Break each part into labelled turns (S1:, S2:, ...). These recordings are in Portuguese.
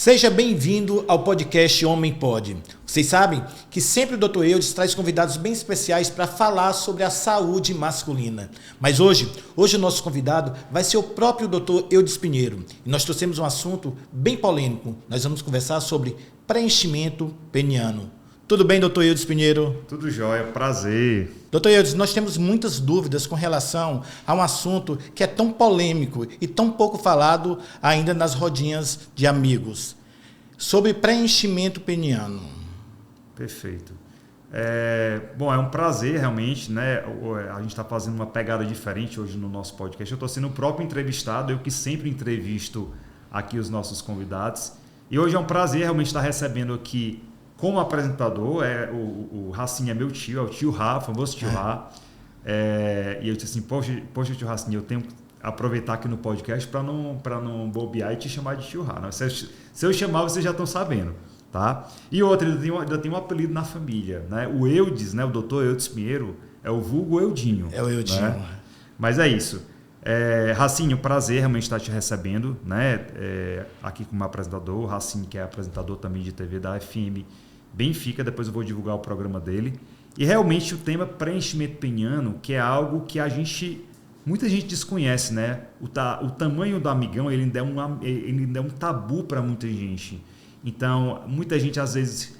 S1: Seja bem-vindo ao podcast Homem Pode. Vocês sabem que sempre o Dr. Eudes traz convidados bem especiais para falar sobre a saúde masculina. Mas hoje o nosso convidado vai ser o próprio Dr. Eudes Pinheiro. E nós trouxemos um assunto bem polêmico. Nós vamos conversar sobre preenchimento peniano. Tudo bem, Dr. Eudes Pinheiro?
S2: Tudo jóia, prazer.
S1: Dr. Eudes, nós temos muitas dúvidas com relação a um assunto que é tão polêmico e tão pouco falado ainda nas rodinhas de amigos. Sobre preenchimento peniano.
S2: Perfeito. É um prazer realmente, né? A gente está fazendo uma pegada diferente hoje no nosso podcast. Eu estou sendo o próprio entrevistado, eu que sempre entrevisto aqui os nossos convidados. E hoje é um prazer realmente estar recebendo aqui como apresentador, o Racinho é meu tio, é o tio Rá, o famoso tio Rá. E eu disse assim, poxa tio Racinho, eu tenho que aproveitar aqui no podcast para não bobear e te chamar de tio Rá. Não, se eu chamar, vocês já estão sabendo. Tá? E outra, ainda tem um apelido na família. Né? O Eudes, né? O doutor Eudes Pinheiro, é o vulgo Eudinho.
S1: É o Eudinho.
S2: Né? Mas é isso. Racinho, prazer realmente estar te recebendo, né? Aqui como apresentador. O Racinho, que é apresentador também de TV da FM Benfica, depois eu vou divulgar o programa dele. E realmente o tema preenchimento peniano, que é algo que muita gente desconhece, né? O tamanho do amigão, ele ainda é um tabu para muita gente. Então, muita gente às vezes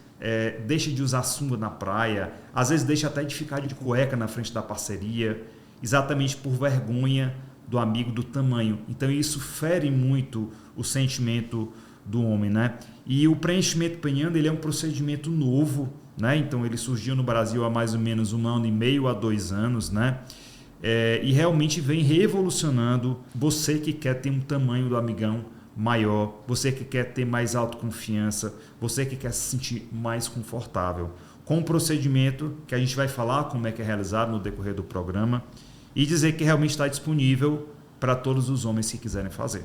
S2: deixa de usar sunga na praia, às vezes deixa até de ficar de cueca na frente da parceria, exatamente por vergonha do amigo do tamanho. Então, isso fere muito o sentimento do homem, né? E o preenchimento peniano, ele é um procedimento novo, né? Então, ele surgiu no Brasil há mais ou menos 1 ano e meio a 2 anos, né? E realmente vem revolucionando você que quer ter um tamanho do amigão maior, você que quer ter mais autoconfiança, você que quer se sentir mais confortável. Com um procedimento que a gente vai falar como é que é realizado no decorrer do programa e dizer que realmente está disponível para todos os homens que quiserem fazer.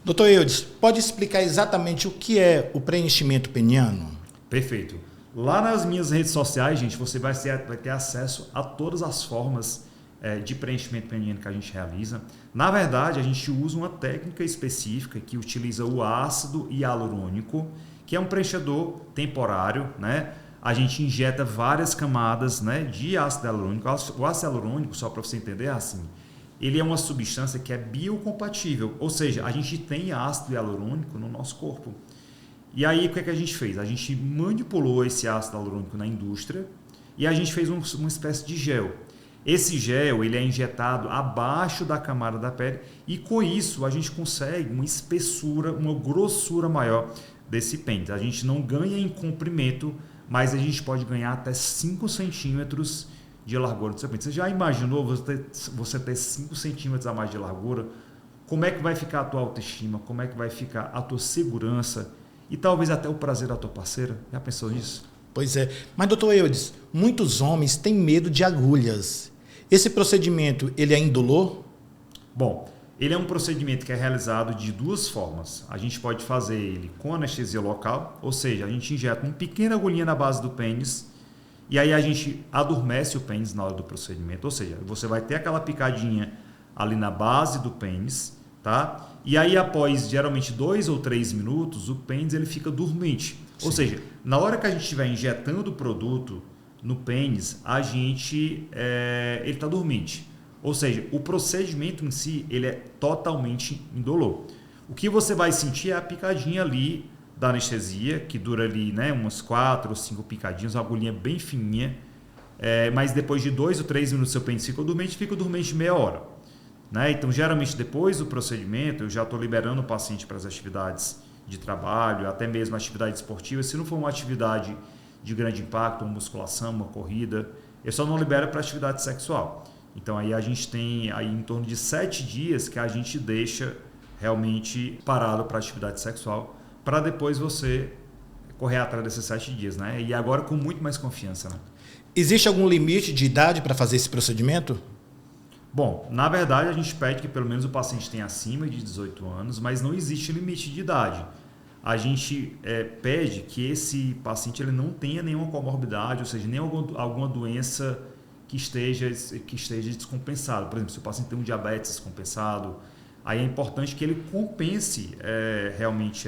S1: Dr. Eudes, pode explicar exatamente o que é o preenchimento peniano?
S2: Perfeito. Lá nas minhas redes sociais, gente, você vai ter acesso a todas as formas de preenchimento peniano que a gente realiza. Na verdade, a gente usa uma técnica específica que utiliza o ácido hialurônico, que é um preenchedor temporário, né? A gente injeta várias camadas, né, de ácido hialurônico. O ácido hialurônico, só para você entender, assim, ele é uma substância que é biocompatível, ou seja, a gente tem ácido hialurônico no nosso corpo. E aí, o que é que a gente fez? A gente manipulou esse ácido hialurônico na indústria e a gente fez uma espécie de gel. Esse gel, ele é injetado abaixo da camada da pele e com isso a gente consegue uma espessura, uma grossura maior desse pênis. A gente não ganha em comprimento, mas a gente pode ganhar até 5 centímetros de largura do seu pênis. Você já imaginou você ter 5 centímetros a mais de largura? Como é que vai ficar a tua autoestima? Como é que vai ficar a tua segurança? E talvez até o prazer da tua parceira? Já pensou nisso?
S1: Pois é. Mas, doutor Eudes, muitos homens têm medo de agulhas. Esse procedimento, ele é indolor?
S2: Bom, ele é um procedimento que é realizado de 2 formas. A gente pode fazer ele com anestesia local, ou seja, a gente injeta uma pequena agulhinha na base do pênis e aí a gente adormece o pênis na hora do procedimento. Ou seja, você vai ter aquela picadinha ali na base do pênis, tá? E aí após geralmente 2 ou 3 minutos, o pênis ele fica dormente. Sim. Ou seja, na hora que a gente estiver injetando o produto no pênis, ele está dormente. Ou seja, o procedimento em si ele é totalmente indolor. O que você vai sentir é a picadinha ali da anestesia, que dura ali, né, umas 4 ou 5 picadinhas, uma agulhinha bem fininha, mas depois de 2 ou 3 minutos seu pênis fica dormente meia hora. Né? Então, geralmente depois do procedimento, eu já estou liberando o paciente para as atividades de trabalho, até mesmo atividade esportiva. Se não for uma atividade de grande impacto, uma musculação, uma corrida, eu só não libero para atividade sexual. Então aí a gente tem aí em torno de 7 dias que a gente deixa realmente parado para atividade sexual, para depois você correr atrás desses 7 dias, né? E agora com muito mais confiança, né?
S1: Existe algum limite de idade para fazer esse procedimento?
S2: Bom, na verdade a gente pede que pelo menos o paciente tenha acima de 18 anos, mas não existe limite de idade. A gente pede que esse paciente ele não tenha nenhuma comorbidade, ou seja, nem alguma doença que esteja descompensada. Por exemplo, se o paciente tem um diabetes descompensado, aí é importante que ele compense realmente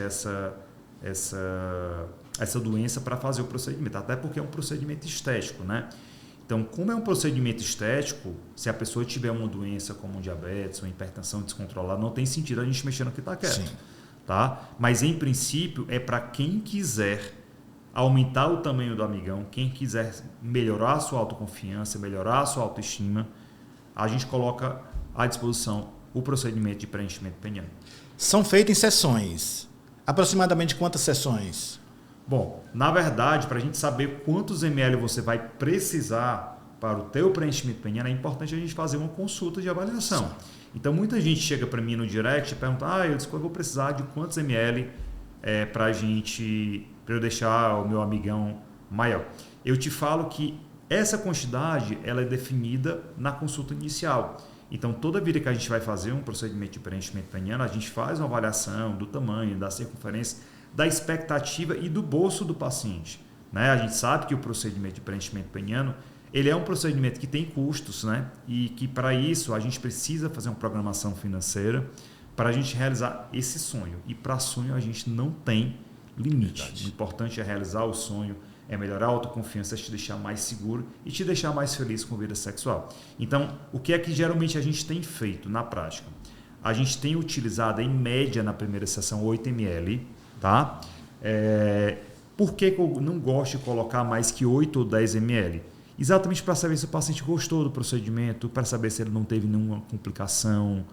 S2: essa doença para fazer o procedimento, até porque é um procedimento estético, né? Então, como é um procedimento estético, se a pessoa tiver uma doença como um diabetes, uma hipertensão descontrolada, não tem sentido a gente mexer no que está quieto.
S1: Sim.
S2: Tá? Mas, em princípio, é para quem quiser aumentar o tamanho do amigão, quem quiser melhorar a sua autoconfiança, melhorar a sua autoestima, a gente coloca à disposição o procedimento de preenchimento peniano.
S1: São feitas em sessões. Aproximadamente quantas sessões?
S2: Bom, na verdade, para a gente saber quantos ml você vai precisar para o teu preenchimento peniano, é importante a gente fazer uma consulta de avaliação.
S1: Sim.
S2: Então, muita gente chega para mim no direct e pergunta, eu vou precisar de quantos ml para eu deixar o meu amigão maior. Eu te falo que essa quantidade ela é definida na consulta inicial. Então, toda vida que a gente vai fazer um procedimento de preenchimento peniano, a gente faz uma avaliação do tamanho, da circunferência, da expectativa e do bolso do paciente. Né? A gente sabe que o procedimento de preenchimento peniano ele é um procedimento que tem custos, né? E que para isso a gente precisa fazer uma programação financeira para a gente realizar esse sonho. E para sonho a gente não tem limite.
S1: Verdade.
S2: O importante é realizar o sonho, é melhorar a autoconfiança, é te deixar mais seguro e te deixar mais feliz com a vida sexual. Então, o que é que geralmente a gente tem feito na prática? A gente tem utilizado em média na primeira sessão 8 ml, tá? Por que eu não gosto de colocar mais que 8 ou 10 ml? Exatamente para saber se o paciente gostou do procedimento, para saber se ele não teve nenhuma complicação.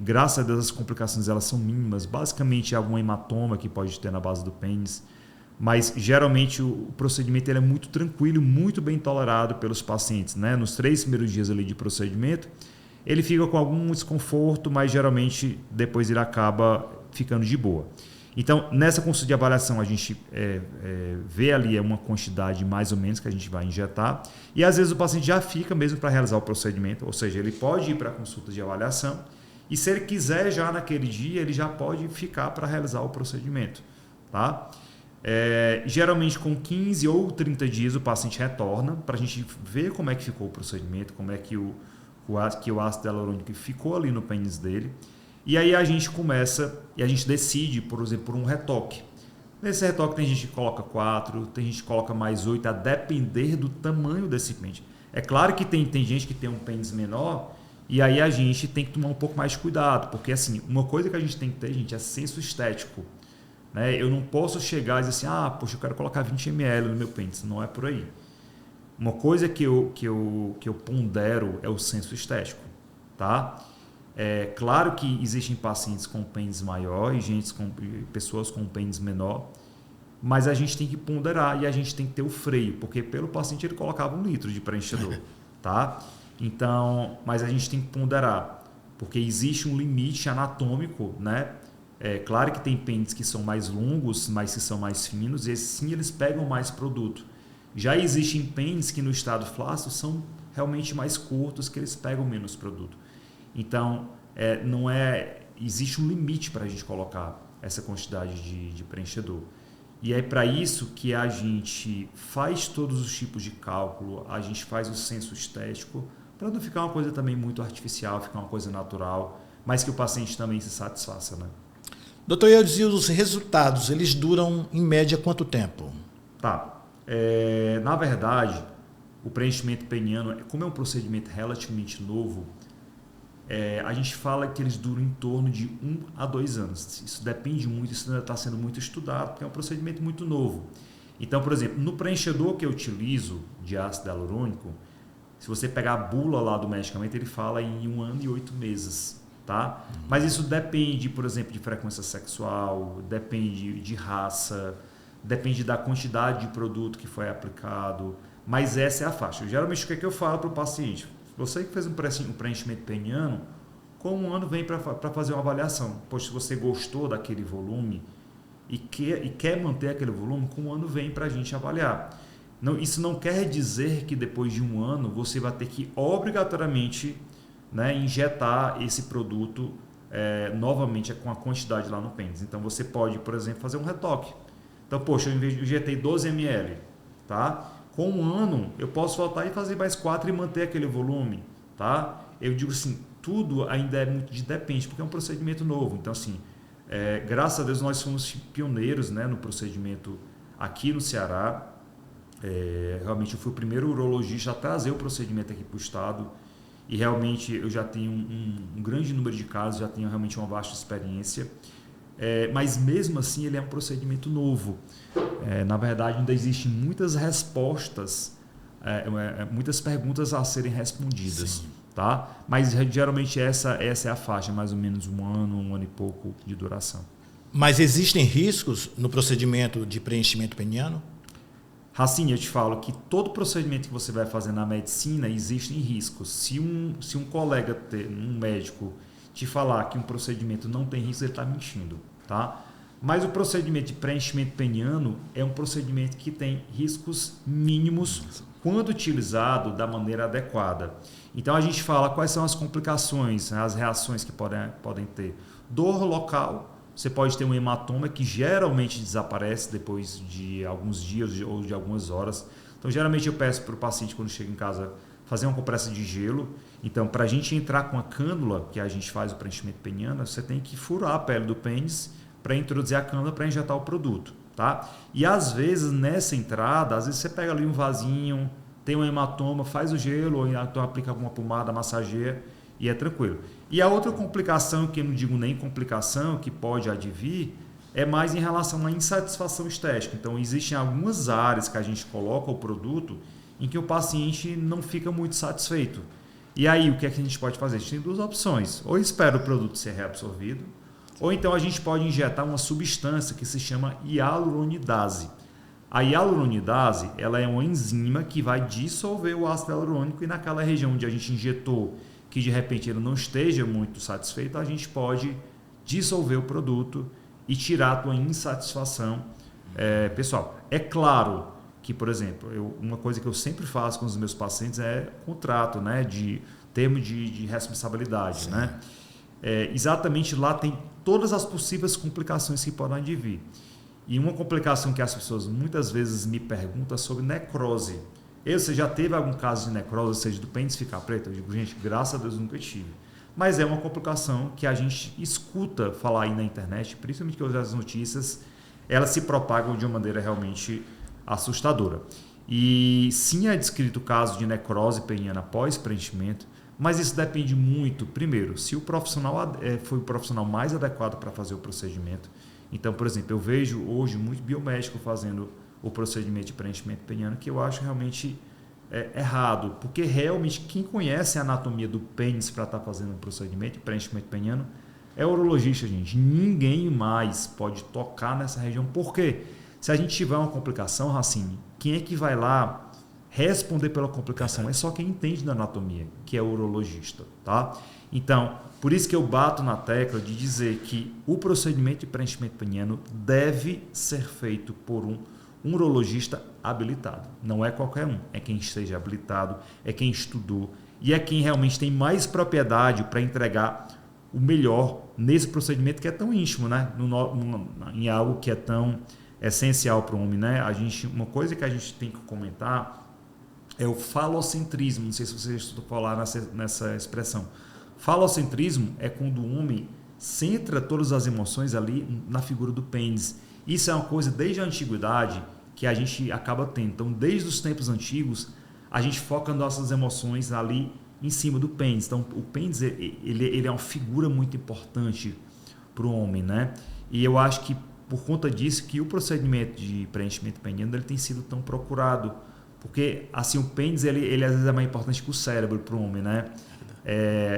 S2: Graças a Deus as complicações elas são mínimas, basicamente algum hematoma que pode ter na base do pênis, mas geralmente o procedimento ele é muito tranquilo, muito bem tolerado pelos pacientes, né? Nos 3 primeiros dias ali de procedimento, ele fica com algum desconforto, mas geralmente depois ele acaba ficando de boa. Então, nessa consulta de avaliação, a gente vê ali uma quantidade mais ou menos que a gente vai injetar e às vezes o paciente já fica mesmo para realizar o procedimento, ou seja, ele pode ir para a consulta de avaliação e se ele quiser já naquele dia, ele já pode ficar para realizar o procedimento. Tá? Geralmente com 15 ou 30 dias o paciente retorna para a gente ver como é que ficou o procedimento, como é que o ácido hialurônico ficou ali no pênis dele. E aí a gente começa e a gente decide, por exemplo, por um retoque. Nesse retoque tem gente que coloca 4, tem gente que coloca mais 8, a depender do tamanho desse pênis. É claro que tem gente que tem um pênis menor e aí a gente tem que tomar um pouco mais de cuidado, porque assim, uma coisa que a gente tem que ter, gente, é senso estético. Né? Eu não posso chegar e dizer assim, poxa, eu quero colocar 20 ml no meu pênis. Não é por aí. Uma coisa que eu pondero é o senso estético. Tá? É claro que existem pacientes com pênis maior e pessoas com pênis menor, mas a gente tem que ponderar e a gente tem que ter o freio, porque pelo paciente ele colocava 1 litro de preenchedor, tá? Então, mas a gente tem que ponderar, porque existe um limite anatômico, né? É claro que tem pênis que são mais longos, mas que são mais finos, e esses sim eles pegam mais produto. Já existem pênis que no estado flácido são realmente mais curtos, que eles pegam menos produto. Então, existe um limite para a gente colocar essa quantidade de preenchedor. E é para isso que a gente faz todos os tipos de cálculo, a gente faz o senso estético, para não ficar uma coisa também muito artificial, ficar uma coisa natural, mas que o paciente também se satisfaça. Né?
S1: Doutor Eudes, e os resultados, eles duram em média quanto tempo?
S2: Tá. Na verdade, o preenchimento peniano, como é um procedimento relativamente novo, a gente fala que eles duram em torno de 1 a 2 anos. Isso depende muito, isso ainda está sendo muito estudado, porque é um procedimento muito novo. Então, por exemplo, no preenchedor que eu utilizo de ácido hialurônico, se você pegar a bula lá do medicamento, ele fala em 1 ano e 8 meses. Tá? Mas isso depende, por exemplo, de frequência sexual, depende de raça, depende da quantidade de produto que foi aplicado, mas essa é a faixa. Geralmente, o que é que eu falo para o paciente? Você que fez um preenchimento peniano, com 1 ano vem para fazer uma avaliação. Pois se você gostou daquele volume e quer manter aquele volume, com 1 ano vem para a gente avaliar. Não, isso não quer dizer que depois de 1 ano você vai ter que obrigatoriamente, né, injetar esse produto novamente com a quantidade lá no pênis. Então você pode, por exemplo, fazer um retoque. Então, poxa, eu injetei 12 ml, tá? Com 1 ano, eu posso voltar e fazer mais 4 e manter aquele volume, tá? Eu digo assim, tudo ainda é muito depende, porque é um procedimento novo. Então, assim, Graças a Deus nós fomos pioneiros, né, no procedimento aqui no Ceará. Realmente eu fui o primeiro urologista a trazer o procedimento aqui para o estado e realmente eu já tenho um grande número de casos, já tenho realmente uma vasta experiência. Mas mesmo assim ele é um procedimento novo. Na verdade ainda existem muitas respostas, muitas perguntas a serem respondidas. Tá? Mas geralmente essa é a faixa, mais ou menos um ano e pouco de duração.
S1: Mas existem riscos no procedimento de preenchimento peniano?
S2: Racinha, eu te falo que todo procedimento que você vai fazer na medicina existem riscos. Se um colega, um médico, te falar que um procedimento não tem risco, ele está mentindo. Tá? Mas o procedimento de preenchimento peniano é um procedimento que tem riscos mínimos quando utilizado da maneira adequada. Então a gente fala quais são as complicações, as reações que podem ter. Dor local. Você pode ter um hematoma que geralmente desaparece depois de alguns dias ou de algumas horas. Então, geralmente eu peço para o paciente, quando chega em casa, fazer uma compressa de gelo. Então, para a gente entrar com a cânula, que a gente faz o preenchimento peniano, você tem que furar a pele do pênis para introduzir a cânula para injetar o produto. Tá? E às vezes, nessa entrada, às vezes você pega ali um vasinho, tem um hematoma, faz o gelo, ou então aplica alguma pomada, massageia e é tranquilo. E a outra complicação, que eu não digo nem complicação, que pode advir, é mais em relação à insatisfação estética. Então, existem algumas áreas que a gente coloca o produto em que o paciente não fica muito satisfeito. E aí, o que é que a gente pode fazer? A gente tem duas opções. Ou espera o produto ser reabsorvido, ou então a gente pode injetar uma substância que se chama hialuronidase. A hialuronidase, ela é uma enzima que vai dissolver o ácido hialurônico e naquela região onde a gente injetou, que de repente ele não esteja muito satisfeito, a gente pode dissolver o produto e tirar a tua insatisfação pessoal. É claro que, por exemplo, uma coisa que eu sempre faço com os meus pacientes é contrato, né, de termo de responsabilidade. Né? Exatamente lá tem todas as possíveis complicações que podem advir. E uma complicação que as pessoas muitas vezes me perguntam é sobre necrose. Você já teve algum caso de necrose, ou seja, do pênis ficar preto? Eu digo, gente, graças a Deus nunca tive. Mas é uma complicação que a gente escuta falar aí na internet, principalmente que as notícias, elas se propagam de uma maneira realmente assustadora. E sim é descrito o caso de necrose peniana após preenchimento, mas isso depende muito, primeiro, se o profissional foi o profissional mais adequado para fazer o procedimento. Então, por exemplo, eu vejo hoje muito biomédico fazendo o procedimento de preenchimento peniano, que eu acho realmente errado, porque realmente quem conhece a anatomia do pênis para estar fazendo um procedimento de preenchimento peniano é o urologista, gente. Ninguém mais pode tocar nessa região. Por quê? Se a gente tiver uma complicação, Racine, quem é que vai lá responder pela complicação? É só quem entende da anatomia, que é o urologista. Tá? Então, por isso que eu bato na tecla de dizer que o procedimento de preenchimento peniano deve ser feito por um urologista habilitado. Não é qualquer um, é quem esteja habilitado, é quem estudou e é quem realmente tem mais propriedade para entregar o melhor nesse procedimento que é tão íntimo, né? Em algo que é tão essencial para o homem. Né? Uma coisa que a gente tem que comentar é o falocentrismo. Não sei se você estudou falar nessa expressão. Falocentrismo é quando o homem centra todas as emoções ali na figura do pênis. Isso é uma coisa desde a antiguidade que a gente acaba tendo. Então, desde os tempos antigos, a gente foca nossas emoções ali em cima do pênis. Então, o pênis ele é uma figura muito importante para o homem, né? E eu acho que por conta disso que o procedimento de preenchimento peniano ele tem sido tão procurado, porque assim o pênis ele às vezes é mais importante que o cérebro para o homem, né?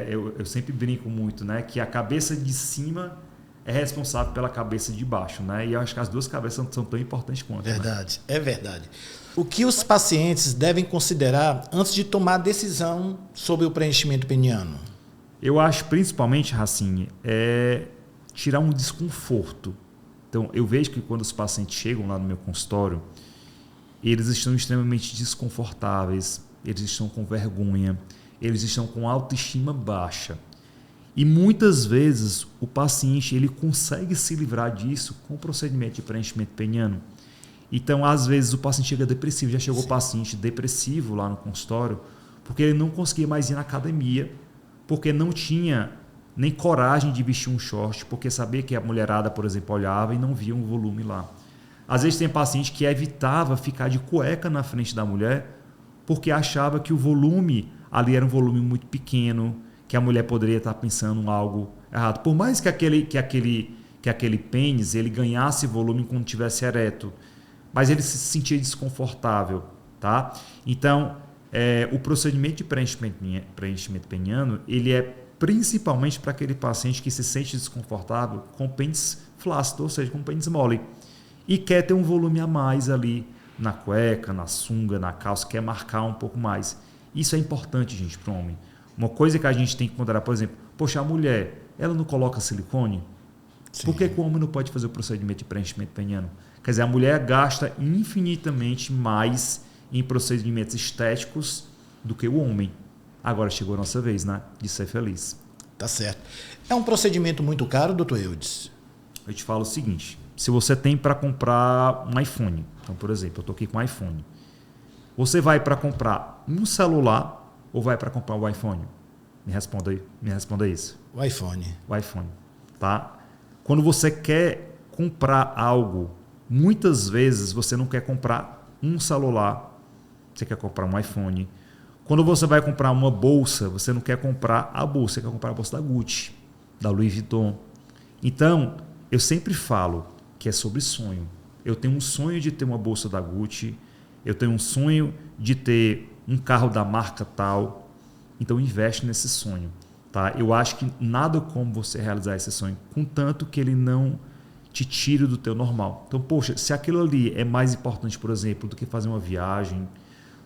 S2: Eu sempre brinco muito, né? Que a cabeça de cima é responsável pela cabeça de baixo, né? E eu acho que as duas cabeças são tão importantes quanto.
S1: Verdade, né? É verdade. O que os pacientes devem considerar antes de tomar a decisão sobre o preenchimento peniano?
S2: Eu acho principalmente, Racine, tirar um desconforto. Então, eu vejo que quando os pacientes chegam lá no meu consultório, eles estão extremamente desconfortáveis, eles estão com vergonha, eles estão com autoestima baixa. E muitas vezes o paciente ele consegue se livrar disso com o procedimento de preenchimento peniano. Então, às vezes, o paciente chega depressivo. Já chegou o paciente depressivo lá no consultório porque ele não conseguia mais ir na academia, porque não tinha nem coragem de vestir um short, porque sabia que a mulherada, por exemplo, olhava e não via um volume lá. Às vezes tem paciente que evitava ficar de cueca na frente da mulher porque achava que o volume ali era um volume muito pequeno, que a mulher poderia estar pensando em algo errado. Por mais que aquele pênis ele ganhasse volume quando estivesse ereto, mas ele se sentia desconfortável. Tá? Então, o procedimento de preenchimento peniano ele é principalmente para aquele paciente que se sente desconfortável com pênis flácido, ou seja, com pênis mole, e quer ter um volume a mais ali na cueca, na sunga, na calça, quer marcar um pouco mais. Isso é importante, gente, para o homem. Uma coisa que a gente tem que ponderar, por exemplo, poxa, a mulher, ela não coloca silicone? Sim. Por que o homem não pode fazer o procedimento de preenchimento peniano? Quer dizer, a mulher gasta infinitamente mais em procedimentos estéticos do que o homem. Agora chegou a nossa vez, né, de ser feliz.
S1: Tá certo. É um procedimento muito caro, doutor Eudes?
S2: Eu te falo o seguinte, se você tem para comprar um iPhone, então, por exemplo, eu estou aqui com um iPhone, você vai para comprar um celular ou vai para comprar um iPhone? Me responda isso.
S1: O iPhone.
S2: O iPhone, tá? Quando você quer comprar algo, muitas vezes você não quer comprar um celular, você quer comprar um iPhone. Quando você vai comprar uma bolsa, você não quer comprar a bolsa, você quer comprar a bolsa da Gucci, da Louis Vuitton. Então, eu sempre falo que é sobre sonho. Eu tenho um sonho de ter uma bolsa da Gucci, eu tenho um sonho de ter um carro da marca tal. Então, investe nesse sonho. Tá? Eu acho que nada como você realizar esse sonho, contanto que ele não te tire do teu normal. Então, poxa, se aquilo ali é mais importante, por exemplo, do que fazer uma viagem,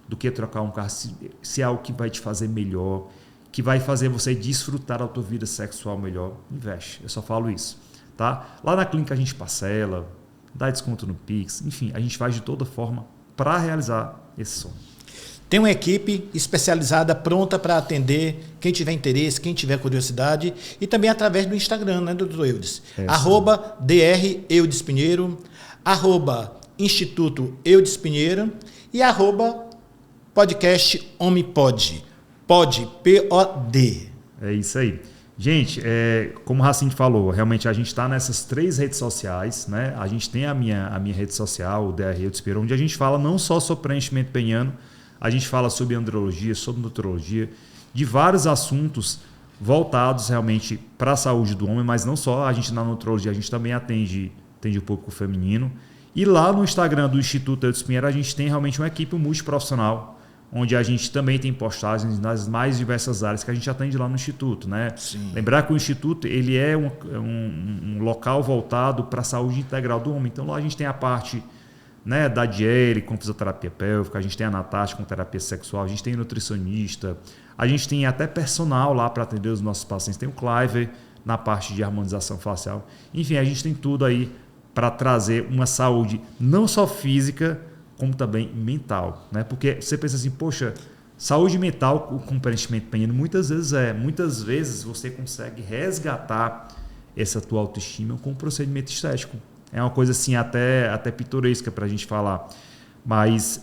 S2: do que trocar um carro, se é algo que vai te fazer melhor, que vai fazer você desfrutar da tua vida sexual melhor, investe. Eu só falo isso. Tá? Lá na clínica a gente parcela, dá desconto no Pix, enfim, a gente faz de toda forma para realizar esse sonho.
S1: Tem uma equipe especializada pronta para atender quem tiver interesse, quem tiver curiosidade, e também através do Instagram, né, doutor Eudes? @Dr. Eudes Pinheiro, @Instituto Eudes Pinheiro e @podcast Homem Pode. Pode, P-O-D.
S2: É isso aí. Gente, como o Racine falou, realmente a gente está nessas 3 redes sociais, né? A gente tem a minha rede social, o Dr. Eudes Pinheiro, onde a gente fala não só sobre preenchimento peniano, a gente fala sobre andrologia, sobre nutrologia, de vários assuntos voltados realmente para a saúde do homem, mas não só, a gente na nutrologia, a gente também atende o público feminino. E lá no Instagram do Instituto Eudes Pinheiro, a gente tem realmente uma equipe multiprofissional, onde a gente também tem postagens nas mais diversas áreas que a gente atende lá no Instituto. Né? Lembrar que o Instituto ele é um local voltado para a saúde integral do homem. Então lá a gente tem a parte, né, da Diele com fisioterapia pélvica, a gente tem a Natasha com terapia sexual, a gente tem nutricionista, a gente tem até personal lá para atender os nossos pacientes, tem o Cliver na parte de harmonização facial. Enfim, a gente tem tudo aí para trazer uma saúde não só física, como também mental. Né? Porque você pensa assim, poxa, saúde mental com preenchimento peniano muitas vezes você consegue resgatar essa tua autoestima com um procedimento estético. É uma coisa assim até pitoresca para a gente falar, mas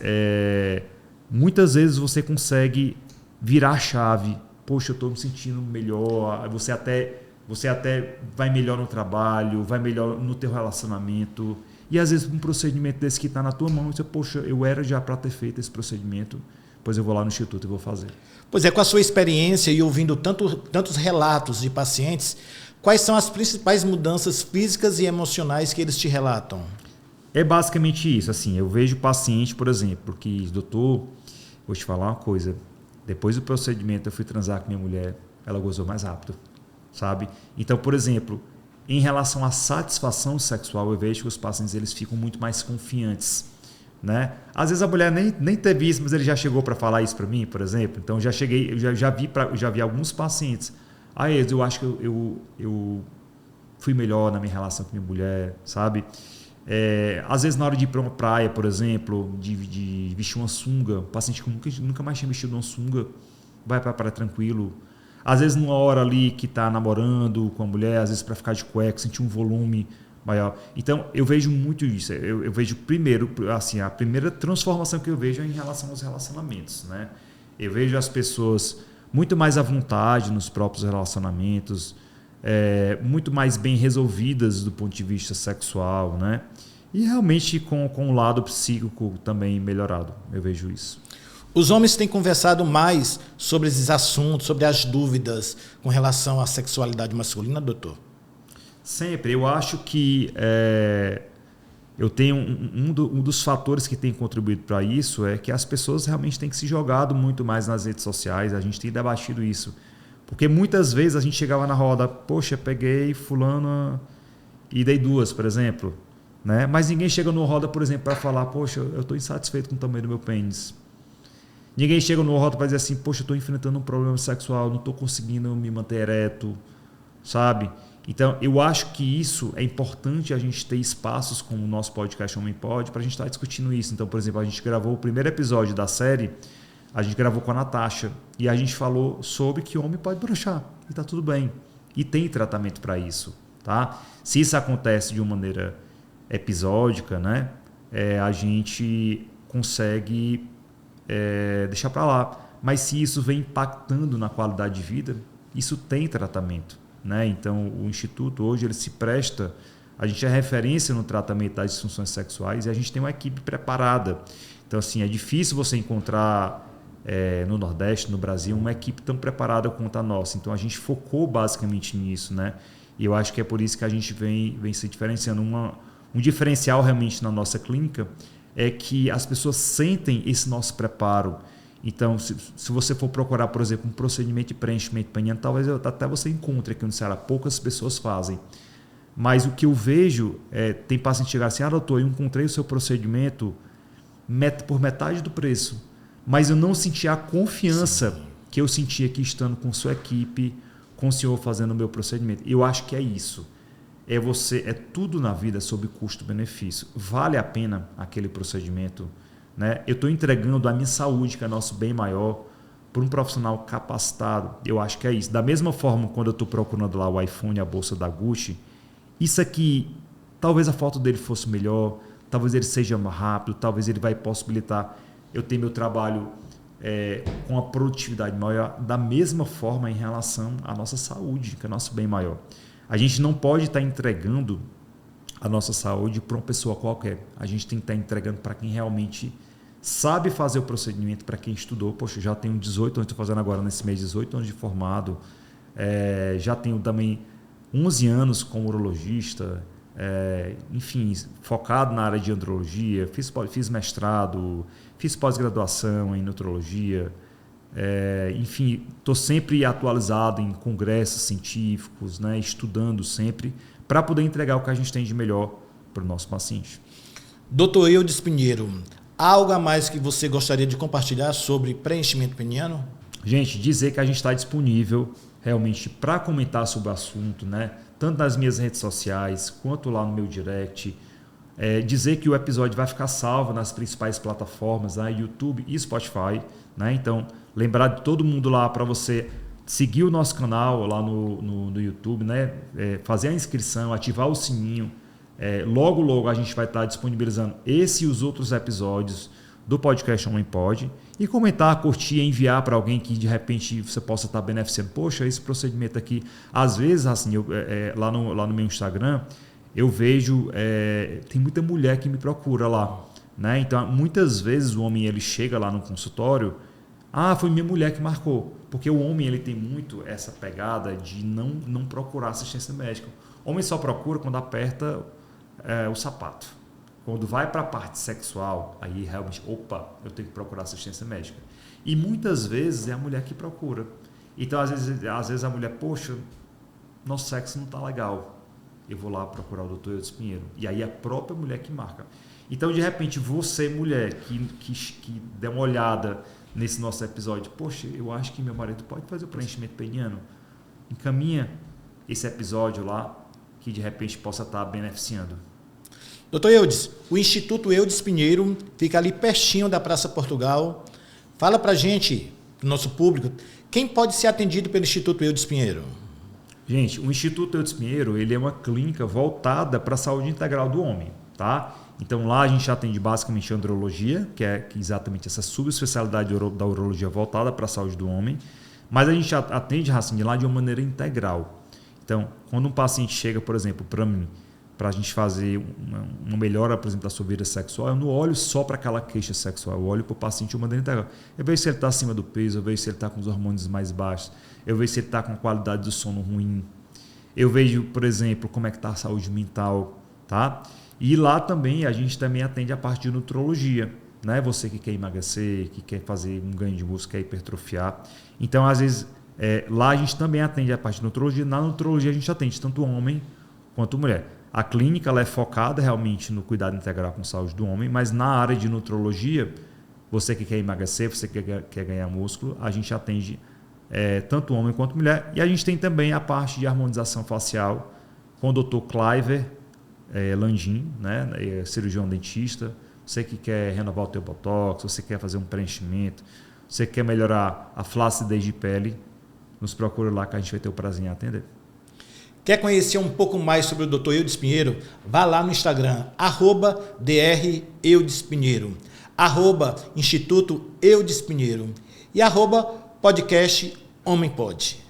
S2: muitas vezes você consegue virar a chave. Poxa, eu estou me sentindo melhor. Você até vai melhor no trabalho, vai melhor no teu relacionamento. E às vezes um procedimento desse que está na tua mão, você, poxa, eu era já para ter feito esse procedimento, pois eu vou lá no Instituto e vou fazer.
S1: Pois é, com a sua experiência e ouvindo tantos relatos de pacientes, quais são as principais mudanças físicas e emocionais que eles te relatam?
S2: É basicamente isso. Assim, eu vejo paciente, por exemplo, que, doutor, vou te falar uma coisa, depois do procedimento eu fui transar com minha mulher, ela gozou mais rápido, sabe? Então, por exemplo, em relação à satisfação sexual, eu vejo que os pacientes eles ficam muito mais confiantes. Né? Às vezes a mulher nem teve isso, mas ele já chegou para falar isso para mim, por exemplo. Então eu já vi alguns pacientes. Eu acho que eu fui melhor na minha relação com minha mulher, sabe? Às vezes na hora de ir para uma praia, por exemplo, de vestir uma sunga, o paciente que nunca mais tinha vestido uma sunga, vai para a praia tranquilo. Às vezes numa hora ali que está namorando com a mulher, às vezes para ficar de cueca, sentir um volume maior. Então, eu vejo muito isso. Eu vejo primeiro, assim, a primeira transformação que eu vejo é em relação aos relacionamentos. Né? Eu vejo as pessoas muito mais à vontade nos próprios relacionamentos, muito mais bem resolvidas do ponto de vista sexual, né? E realmente com o lado psíquico também melhorado, eu vejo isso.
S1: Os homens têm conversado mais sobre esses assuntos, sobre as dúvidas com relação à sexualidade masculina, doutor?
S2: Sempre. Eu acho que eu tenho um dos fatores que tem contribuído para isso é que as pessoas realmente têm que se jogado muito mais nas redes sociais. A gente tem debatido isso. Porque muitas vezes a gente chegava na roda, poxa, peguei fulano e dei 2, por exemplo. Né? Mas ninguém chega no roda, por exemplo, para falar, poxa, eu estou insatisfeito com o tamanho do meu pênis. Ninguém chega no roda para dizer assim, poxa, eu estou enfrentando um problema sexual, não estou conseguindo me manter ereto, sabe? Então, eu acho que isso é importante a gente ter espaços como o nosso podcast Homem Pode para a gente estar discutindo isso. Então, por exemplo, a gente gravou o primeiro episódio da série, a gente gravou com a Natasha e a gente falou sobre que o homem pode broxar e está tudo bem. E tem tratamento para isso, tá? Se isso acontece de uma maneira episódica, né? A gente consegue deixar para lá. Mas se isso vem impactando na qualidade de vida, isso tem tratamento. Né? Então, o Instituto hoje ele se presta, a gente é referência no tratamento das disfunções sexuais e a gente tem uma equipe preparada. Então, assim, é difícil você encontrar no Nordeste, no Brasil, uma equipe tão preparada quanto a nossa. Então, a gente focou basicamente nisso, né? E eu acho que é por isso que a gente vem se diferenciando. Um diferencial realmente na nossa clínica é que as pessoas sentem esse nosso preparo. Então, se você for procurar, por exemplo, um procedimento de preenchimento peniano, talvez até você encontre aqui no Ceará, poucas pessoas fazem. Mas o que eu vejo tem paciente chegar assim, doutor, eu encontrei o seu procedimento por metade do preço, mas eu não senti a confiança que eu senti aqui estando com sua equipe, com o senhor fazendo o meu procedimento. Eu acho que é isso. É tudo na vida sobre custo-benefício. Vale a pena aquele procedimento? Né? Eu estou entregando a minha saúde, que é nosso bem maior, por um profissional capacitado. Eu acho que é isso. Da mesma forma, quando eu estou procurando lá o iPhone, a bolsa da Gucci, isso aqui, talvez a foto dele fosse melhor, talvez ele seja mais rápido, talvez ele vai possibilitar eu ter meu trabalho com a produtividade maior, da mesma forma em relação à nossa saúde, que é nosso bem maior. A gente não pode estar entregando a nossa saúde para uma pessoa qualquer. A gente tem que estar entregando para quem realmente sabe fazer o procedimento, para quem estudou. Poxa, já tenho 18 anos, estou fazendo agora nesse mês 18 anos de formado. Já tenho também 11 anos como urologista. Enfim, focado na área de andrologia. Fiz mestrado, fiz pós-graduação em nutrologia. Enfim, estou sempre atualizado em congressos científicos, né, estudando sempre, para poder entregar o que a gente tem de melhor para o nosso paciente.
S1: Doutor Eudes Pinheiro, algo a mais que você gostaria de compartilhar sobre preenchimento peniano?
S2: Gente, dizer que a gente está disponível realmente para comentar sobre o assunto, né? Tanto nas minhas redes sociais quanto lá no meu direct. Dizer que o episódio vai ficar salvo nas principais plataformas, né? YouTube e Spotify. Né? Então, lembrar de todo mundo lá para você seguir o nosso canal lá no YouTube, né? Fazer a inscrição, ativar o sininho. Logo a gente vai estar disponibilizando esse e os outros episódios do podcast Homem Pode. E comentar, curtir, enviar para alguém que de repente você possa estar beneficiando. Poxa, esse procedimento aqui, às vezes, assim, lá no meu Instagram, eu vejo, tem muita mulher que me procura lá. Né? Então, muitas vezes o homem ele chega lá no consultório, foi minha mulher que marcou. Porque o homem ele tem muito essa pegada de não procurar assistência médica. O homem só procura quando aperta o sapato. Quando vai para a parte sexual, aí realmente, eu tenho que procurar assistência médica. E muitas vezes é a mulher que procura. Então, às vezes a mulher, poxa, nosso sexo não está legal. Eu vou lá procurar o Dr. Eudes Pinheiro. E aí é a própria mulher que marca. Então, de repente, você, mulher, que der uma olhada nesse nosso episódio, poxa, eu acho que meu marido pode fazer o preenchimento peniano. Encaminha esse episódio lá, que de repente possa estar beneficiando.
S1: Doutor Eudes, o Instituto Eudes Pinheiro fica ali pertinho da Praça Portugal. Fala pra gente, pro nosso público, quem pode ser atendido pelo Instituto Eudes Pinheiro?
S2: Gente, o Instituto Eudes Pinheiro ele é uma clínica voltada para a saúde integral do homem, tá? Então lá a gente atende basicamente a andrologia, que é exatamente essa subespecialidade da urologia voltada para a saúde do homem, mas a gente atende, Racine, lá de uma maneira integral. Então, quando um paciente chega, por exemplo, para mim, para a gente fazer uma melhora, por exemplo, da sua vida sexual, eu não olho só para aquela queixa sexual, eu olho para o paciente de uma maneira integral. Eu vejo se ele está acima do peso, eu vejo se ele está com os hormônios mais baixos, eu vejo se ele está com a qualidade do sono ruim, eu vejo, por exemplo, como é que está a saúde mental, tá? E lá também, a gente também atende a parte de nutrologia, né? Você que quer emagrecer, que quer fazer um ganho de músculo, quer hipertrofiar. Então, às vezes, lá a gente também atende a parte de nutrologia. Na nutrologia a gente atende tanto homem quanto mulher. A clínica ela é focada realmente no cuidado integral com a saúde do homem, mas na área de nutrologia, você que quer emagrecer, você que quer ganhar músculo, a gente atende tanto homem quanto mulher. E a gente tem também a parte de harmonização facial com o Dr. Cliver Landim, né? Cirurgião dentista. Você que quer renovar o teu botox, você quer fazer um preenchimento, você quer melhorar a flacidez de pele, nos procura lá que a gente vai ter o prazer em atender.
S1: Quer conhecer um pouco mais sobre o Dr. Eudes Pinheiro? Vá lá no Instagram, @DrEudespinheiro, @Instituto Eudes Pinheiro e @podcast Homem Pode.